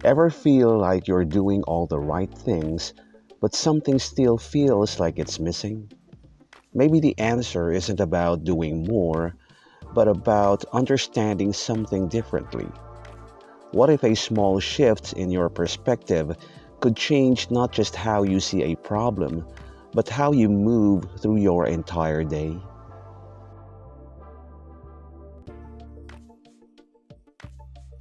Ever feel like you're doing all the right things, but something still feels like it's missing? Maybe the answer isn't about doing more, but about understanding something differently. What if a small shift in your perspective could change not just how you see a problem, but how you move through your entire day?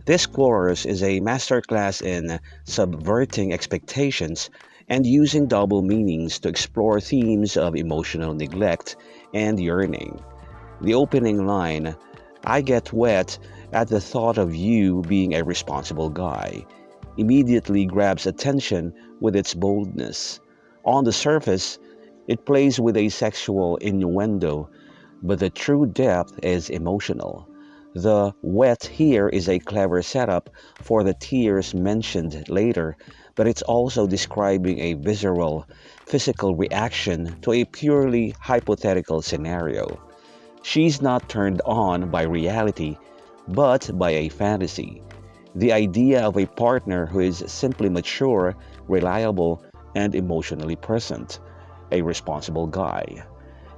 This course is a masterclass in subverting expectations and using double meanings to explore themes of emotional neglect and yearning. The opening line, "I get wet at the thought of you being a responsible guy," immediately grabs attention with its boldness. On the surface, it plays with a sexual innuendo, but the true depth is emotional. The wet here is a clever setup for the tears mentioned later, but it's also describing a visceral, physical reaction to a purely hypothetical scenario. She's not turned on by reality, but by a fantasy. The idea of a partner who is simply mature, reliable, and emotionally present. A responsible guy.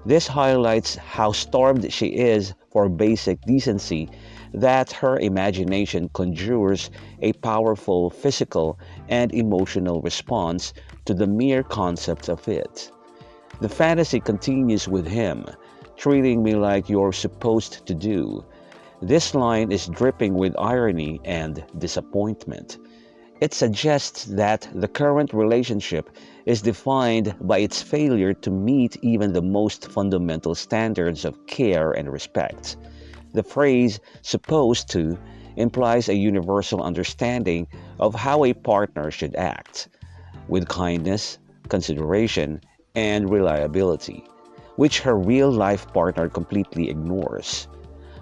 This highlights how starved she is for basic decency that her imagination conjures a powerful physical and emotional response to the mere concept of it. The fantasy continues with him, "treating me like you're supposed to do." This line is dripping with irony and disappointment. It suggests that the current relationship is defined by its failure to meet even the most fundamental standards of care and respect. The phrase "supposed to" implies a universal understanding of how a partner should act, with kindness, consideration, and reliability, which her real life partner completely ignores.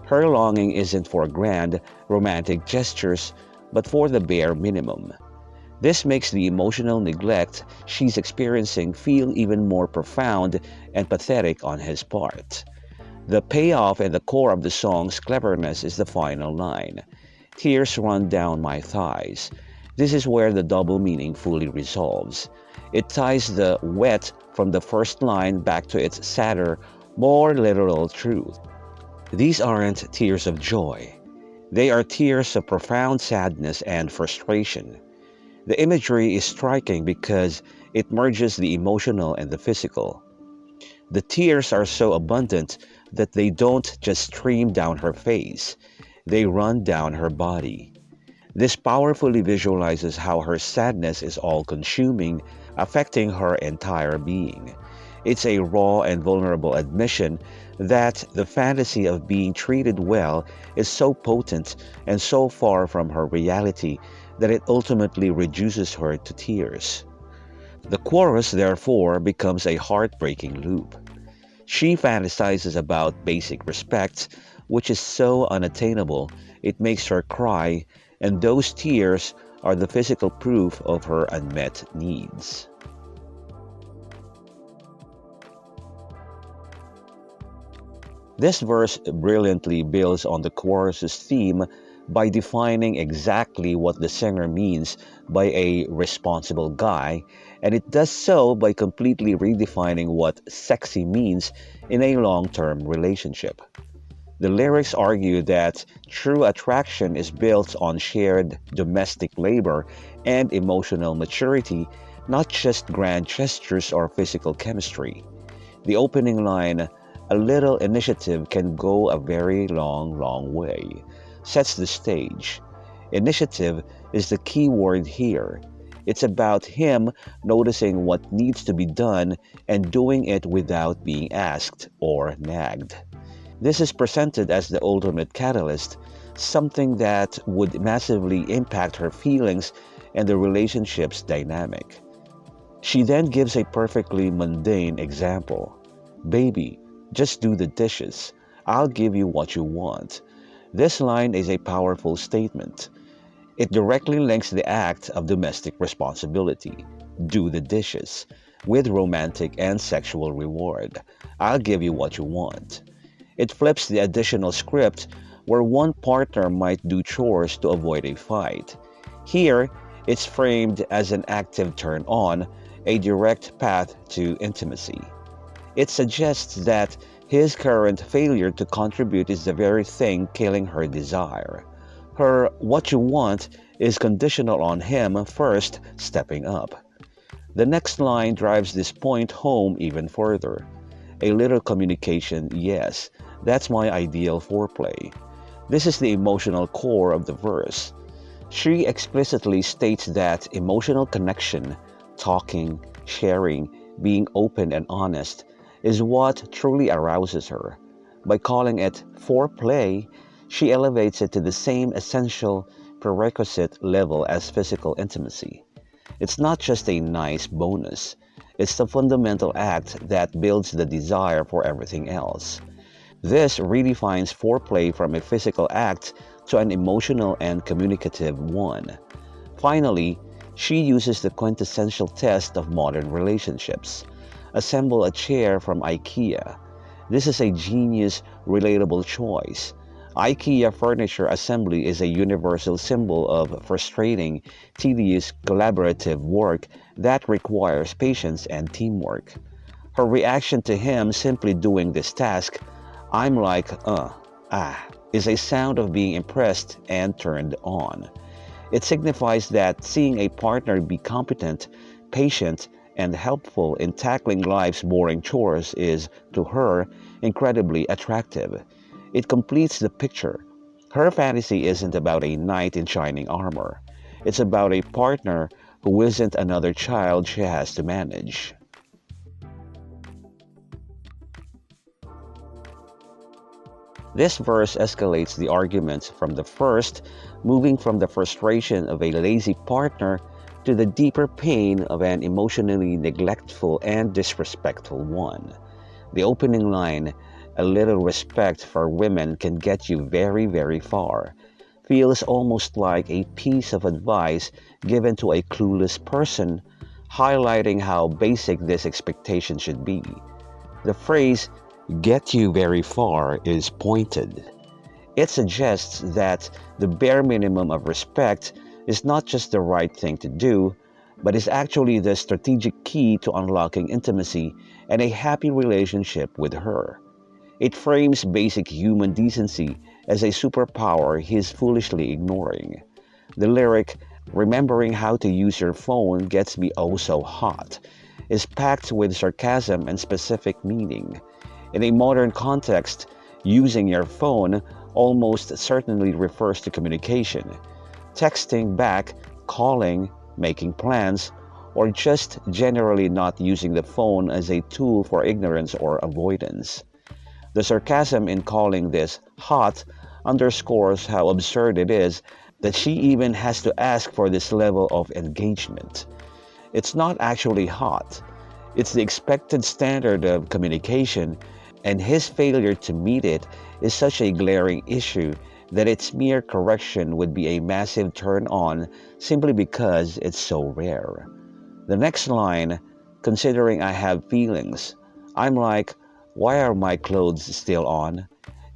Her longing isn't for grand, romantic gestures, but for the bare minimum. This makes the emotional neglect she's experiencing feel even more profound and pathetic on his part. The payoff and the core of the song's cleverness is the final line. "Tears run down my thighs." This is where the double meaning fully resolves. It ties the wet from the first line back to its sadder, more literal truth. These aren't tears of joy. They are tears of profound sadness and frustration. The imagery is striking because it merges the emotional and the physical. The tears are so abundant that they don't just stream down her face, they run down her body. This powerfully visualizes how her sadness is all consuming, affecting her entire being. It's a raw and vulnerable admission that the fantasy of being treated well is so potent and so far from her reality that it ultimately reduces her to tears. The chorus, therefore, becomes a heartbreaking loop. She fantasizes about basic respect, which is so unattainable it makes her cry, and those tears are the physical proof of her unmet needs. This verse brilliantly builds on the chorus's theme by defining exactly what the singer means by a responsible guy, and it does so by completely redefining what sexy means in a long-term relationship. The lyrics argue that true attraction is built on shared domestic labor and emotional maturity, not just grand gestures or physical chemistry. The opening line, "A little initiative can go a very long way," sets the stage. Initiative is the key word here. It's about him noticing what needs to be done and doing it without being asked or nagged. This is presented as the ultimate catalyst, something that would massively impact her feelings and the relationship's dynamic. She then gives a perfectly mundane example. "Baby, just do the dishes. I'll give you what you want." This line is a powerful statement. It directly links the act of domestic responsibility, "do the dishes," with romantic and sexual reward, "I'll give you what you want." It flips the additional script where one partner might do chores to avoid a fight. Here, It's framed as an active turn on, a direct path to intimacy. It suggests that his current failure to contribute is the very thing killing her desire. Her "what you want" is conditional on him first stepping up. The next line drives this point home even further. A little communication, yes, that's my ideal foreplay. This is the emotional core of the verse. She explicitly states that emotional connection, talking, sharing, being open and honest, is what truly arouses her. By calling it foreplay, she elevates it to the same essential prerequisite level as physical intimacy. It's not just a nice bonus, it's the fundamental act that builds the desire for everything else. This redefines foreplay from a physical act to an emotional and communicative one. Finally, she uses the quintessential test of modern relationships. Assemble a chair from IKEA. This is a genius, relatable choice. IKEA furniture assembly is a universal symbol of frustrating, tedious, collaborative work that requires patience and teamwork. Her reaction to him simply doing this task, I'm like, is a sound of being impressed and turned on. It signifies that seeing a partner be competent, patient, and helpful in tackling life's boring chores is, to her, incredibly attractive. It completes the picture. Her fantasy isn't about a knight in shining armor. It's about a partner who isn't another child she has to manage. This verse escalates the argument from the first, moving from the frustration of a lazy partner to the deeper pain of an emotionally neglectful and disrespectful one. The opening line, "A little respect for women can get you very, very far," feels almost like a piece of advice given to a clueless person, highlighting how basic this expectation should be. The phrase, "get you very far," is pointed. It suggests that the bare minimum of respect is not just the right thing to do, but is actually the strategic key to unlocking intimacy and a happy relationship with her. It frames basic human decency as a superpower he's foolishly ignoring. The lyric, "remembering how to use your phone gets me oh so hot," is packed with sarcasm and specific meaning. In a modern context, using your phone almost certainly refers to communication, texting back, calling, making plans, or just generally not using the phone as a tool for ignorance or avoidance. The sarcasm in calling this hot underscores how absurd it is that she even has to ask for this level of engagement. It's not actually hot. It's the expected standard of communication, and his failure to meet it is such a glaring issue that its mere correction would be a massive turn on simply because it's so rare. The next line, "considering I have feelings, I'm like, why are my clothes still on?"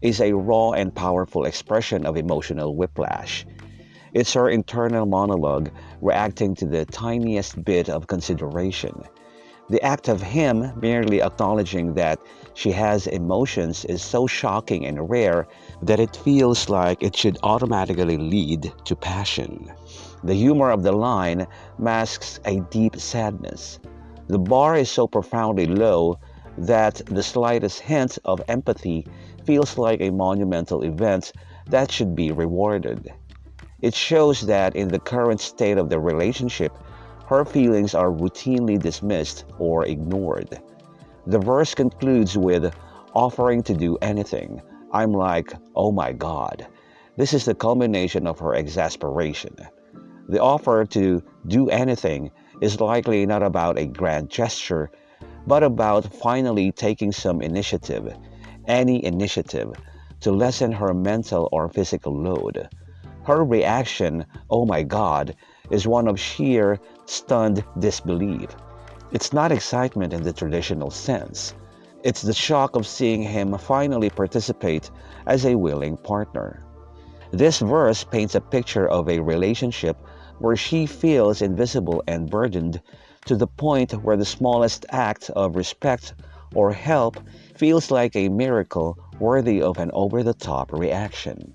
is a raw and powerful expression of emotional whiplash. It's her internal monologue reacting to the tiniest bit of consideration. The act of him merely acknowledging that she has emotions is so shocking and rare that it feels like it should automatically lead to passion. The humor of the line masks a deep sadness. The bar is so profoundly low that the slightest hint of empathy feels like a monumental event that should be rewarded. It shows that in the current state of the relationship, her feelings are routinely dismissed or ignored. The verse concludes with offering to do anything. I'm like, oh my God. This is the culmination of her exasperation. The offer to do anything is likely not about a grand gesture, but about finally taking some initiative, any initiative, to lessen her mental or physical load. Her reaction, oh my God, is one of sheer, stunned disbelief. It's not excitement in the traditional sense. It's the shock of seeing him finally participate as a willing partner. This verse paints a picture of a relationship where she feels invisible and burdened to the point where the smallest act of respect or help feels like a miracle worthy of an over the top reaction.